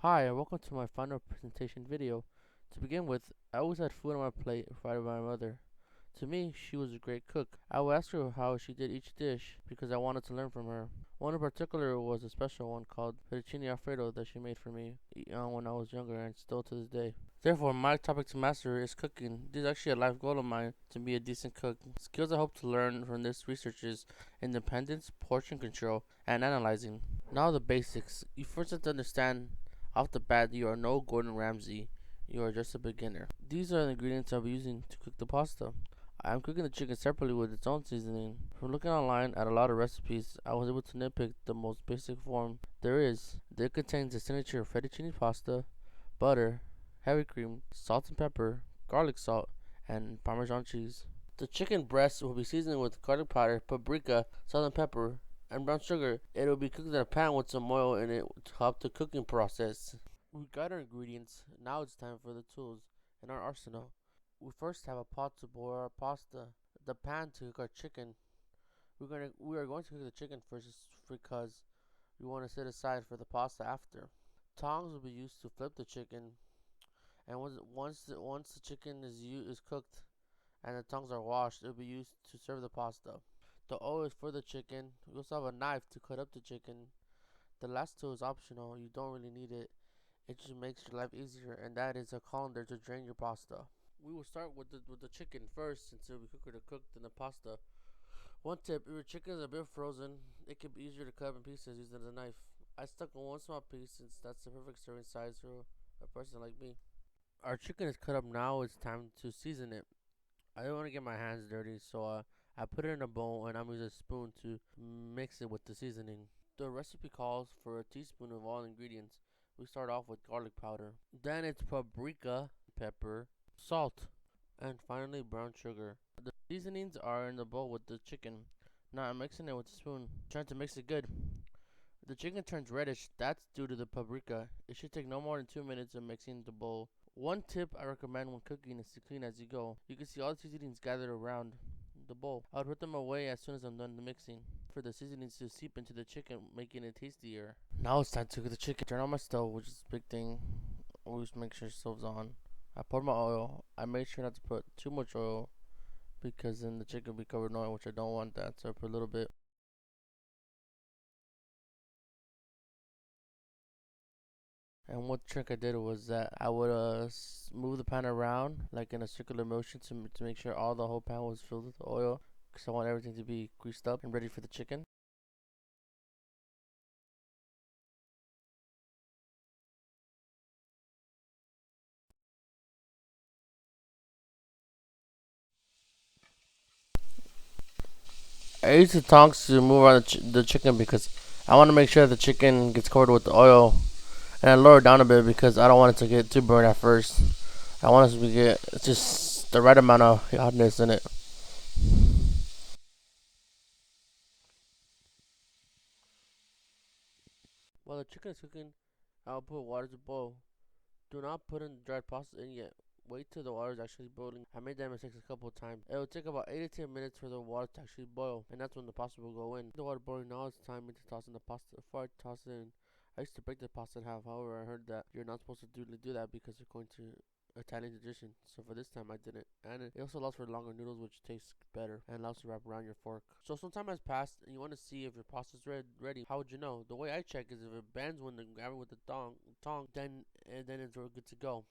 Hi, and welcome to my final presentation video. To begin with, I always had food on my plate provided by my mother. To me, she was a great cook. I would ask her how she did each dish because I wanted to learn from her. One in particular was a special one called fettuccine alfredo that she made for me when I was younger and still to this day. Therefore, my topic to master is cooking. This is actually a life goal of mine to be a decent cook. Skills I hope to learn from this research is independence, portion control, and analyzing. Now the basics. You first have to understand off the bat you are no Gordon Ramsay. You are just a beginner. These are the ingredients I'll be using to cook the pasta. I'm cooking the chicken separately with its own seasoning. From looking online at a lot of recipes, I was able to nitpick the most basic form there is. It contains the signature fettuccine pasta, butter, heavy cream, salt and pepper, garlic salt, and Parmesan cheese. The chicken breast will be seasoned with garlic powder, paprika, salt and pepper, and brown sugar. It will be cooked in a pan with some oil in it to help the cooking process. We got our ingredients. Now it's time for the tools in our arsenal. We first have a pot to boil our pasta, the pan to cook our chicken. We are going to cook the chicken first because we want to set aside for the pasta after. Tongs will be used to flip the chicken, and once the chicken is cooked and the tongs are washed, it will be used to serve the pasta. The oil is for the chicken. We also have a knife to cut up the chicken. The last tool is optional. You don't really need it. It just makes your life easier, and that is a colander to drain your pasta. We will start with the chicken first, since it will be quicker to cook than the pasta. One tip: if your chicken is a bit frozen, it can be easier to cut up in pieces using a knife. I stuck on one small piece since that's the perfect serving size for a person like me. Our chicken is cut up now. It's time to season it. I don't want to get my hands dirty, so I put it in a bowl and I'm using a spoon to mix it with the seasoning. The recipe calls for a teaspoon of all ingredients. We start off with garlic powder. Then it's paprika, pepper, salt, and finally brown sugar. The seasonings are in the bowl with the chicken. Now I'm mixing it with a spoon, trying to mix it good. The chicken turns reddish. That's due to the paprika. It should take no more than 2 minutes of mixing the bowl. One tip I recommend when cooking is to clean as you go. You can see all the seasonings gathered around the bowl. I would put them away as soon as I'm done the mixing for the seasonings to seep into the chicken, making it tastier. Now it's time to cook the chicken. Turn on my stove, which is a big thing. Always make sure the stove's on. I poured my oil. I made sure not to put too much oil because then the chicken will be covered in oil, which I don't want that. So I put a little bit. And one trick I did was that I would move the pan around like in a circular motion to make sure all the whole pan was filled with oil, because I want everything to be greased up and ready for the chicken. I use the tongs to move around the chicken because I want to make sure the chicken gets covered with the oil, and I lower it down a bit because I don't want it to get too burned at first. I want it to get just the right amount of hotness in it. While the chicken is cooking, I'll put water to boil. Do not put in dried pasta in yet. Wait till the water is actually boiling. I made that mistake a couple of times. It will take about 8 to 10 minutes for the water to actually boil, and that's when the pasta will go in. The water boiling now, it's time to toss in the pasta. Before I toss it in, I used to break the pasta in half. However, I heard that you're not supposed to do that because you're going to Italian tradition. So for this time I didn't. And it also allows for longer noodles, which tastes better and allows to wrap around your fork. So some time has passed and you want to see if your pasta's ready. How would you know? The way I check is if it bends when the grab it with the tong, then it's good to go.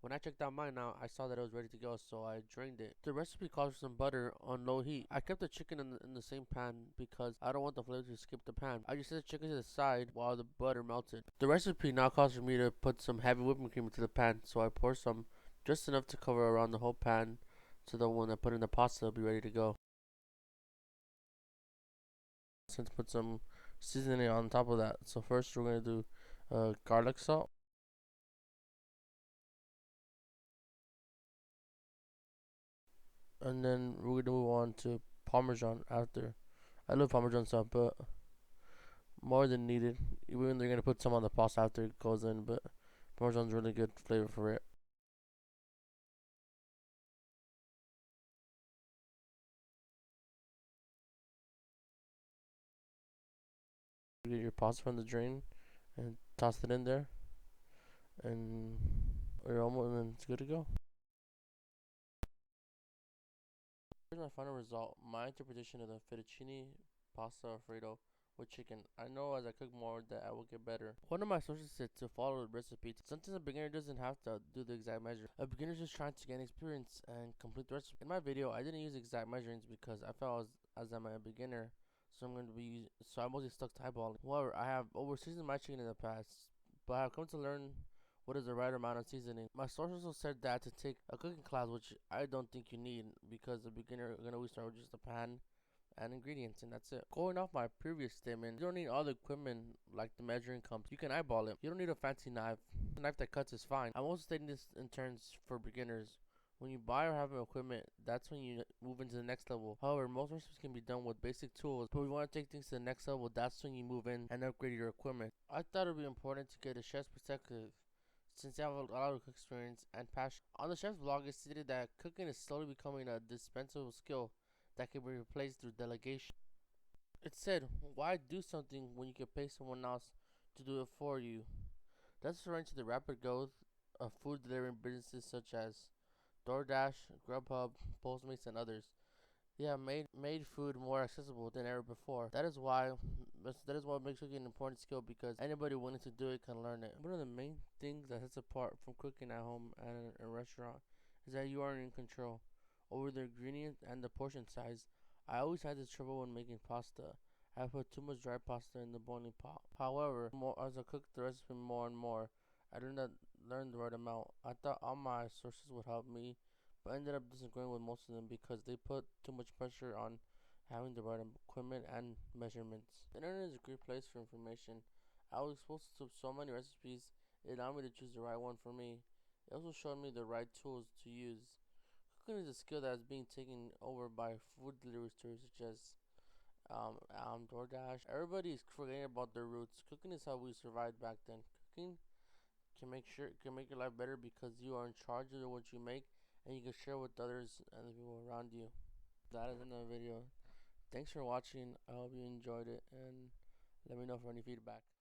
When I checked out mine now, I saw that it was ready to go, so I drained it. The recipe calls for some butter on low heat. I kept the chicken in the same pan because I don't want the flavor to skip the pan. I just set the chicken to the side while the butter melted. The recipe now calls for me to put some heavy whipping cream into the pan, so I pour some, just enough to cover around the whole pan, so that when I put in the pasta, it'll be ready to go. Since put some seasoning on top of that. So first we're gonna do garlic salt. And then we're gonna move on to Parmesan after. I love Parmesan sauce, but more than needed. Even they're gonna put some on the pasta after it goes in, but Parmesan's really good flavor for it. You get your pasta from the drain and toss it in there. and we're almost and it's good to go. Here's my final result. My interpretation of the fettuccine pasta alfredo with chicken. I know as I cook more that I will get better. One of my sources said to follow the recipe. Sometimes a beginner doesn't have to do the exact measure. A beginner is just trying to gain experience and complete the recipe. In my video, I didn't use exact measurements because I felt as I'm a beginner, so I mostly stuck to eyeballing. However, I have over seasoned my chicken in the past, but I have come to learn what is the right amount of seasoning. My source also said that to take a cooking class, which I don't think you need because a beginner is gonna always start with just a pan and ingredients, and that's it. Going off my previous statement, you don't need all the equipment like the measuring cups. You can eyeball it. You don't need a fancy knife. A knife that cuts is fine. I'm also stating this in terms for beginners. When you buy or have an equipment, that's when you move into the next level. However, most recipes can be done with basic tools, but if you want to take things to the next level, that's when you move in and upgrade your equipment. I thought it would be important to get a chef's perspective since they have a lot of experience and passion. On the chef's blog, it stated that cooking is slowly becoming a dispensable skill that can be replaced through delegation. It said, why do something when you can pay someone else to do it for you? That's referring to the rapid growth of food delivering businesses such as DoorDash, Grubhub, Postmates, and others. They have made food more accessible than ever before. That is what makes cooking an important skill because anybody willing to do it can learn it. One of the main things that sets apart from cooking at home and in a restaurant is that you are in control over the ingredients and the portion size. I always had this trouble when making pasta. I put too much dry pasta in the boiling pot. However, more as I cooked the recipe more and more, I learn the right amount. I thought all my sources would help me, but I ended up disagreeing with most of them because they put too much pressure on having the right equipment and measurements. The internet is a great place for information. I was exposed to so many recipes, it allowed me to choose the right one for me. It also showed me the right tools to use. Cooking is a skill that is being taken over by food delivery stores such as DoorDash. Everybody is forgetting about their roots. Cooking is how we survived back then. Cooking can make your life better because you are in charge of what you make and you can share with others and the people around you. That is another video. Thanks for watching. I hope you enjoyed it and let me know for any feedback.